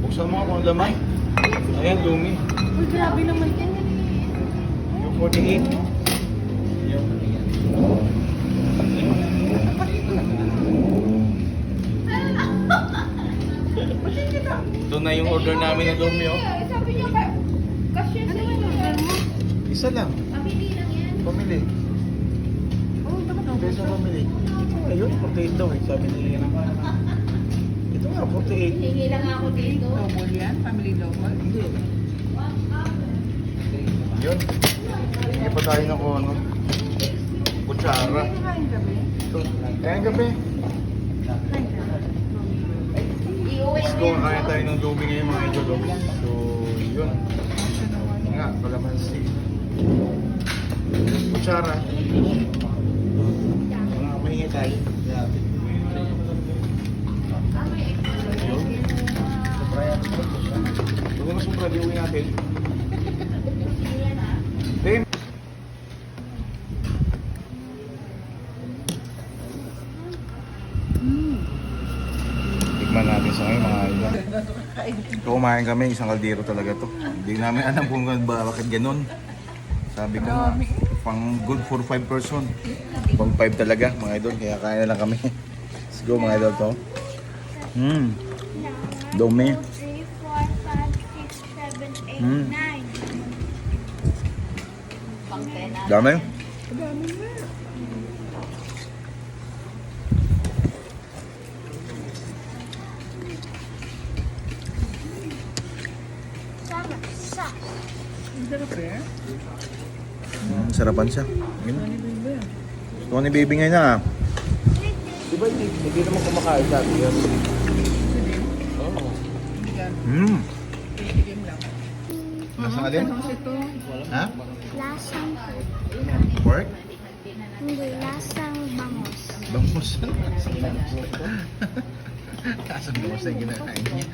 Buksan mo kung laman. Ayan, dumi. Uy, grabe naman yan. Yung 48. Yung ito na yung order namin ng dumi, oh. Sabi niya, kasi ano yung order mo? Isa lang. Pamili lang yan. Pamili. Oo, talaga. Peso pamili. Ayun, 48 daw eh. Sabi nila yan. Ito nga, 48. Hingi lang ako dito. Double yan? Family double? Hindi. Yun. Hindi pa tayo ng ano. Kutsara. Kain gabi? Kaya gabi. Let's go. Kaya tayo ng dumi ngayon mga idol. So, yun. Yun nga, kalamansi. Kutsara. Mga kapahingi tayo. Yun. Sobra yan. Huwag mo sobra, di uwi natin. Tim. Tikman natin sa ngayon mga idol. So, kumain kami, isang kaldero talaga to. Hindi namin alam kung bakit ganun. Sabi ko nga, pang good for 5 person. Pang 5 talaga mga idol, kaya kaya na lang kami. Let's go mga idol to. Dumi. 3, 4, 5, 6, 7, 8, 9. Dami. Sama, sa. Ang sarap eh. Sarapan siya. Yun. Ito ni baby ngayon na. Di ba hindi naman kumakain sabi yan? Oo. Hindi yan. Titigim lang. Lasang alin? Ano kasi ito? Ha? Lasang Pork? hindi, lasang bangos. Bangus. Lasang bangus. Lasang bangus na ginakain niya.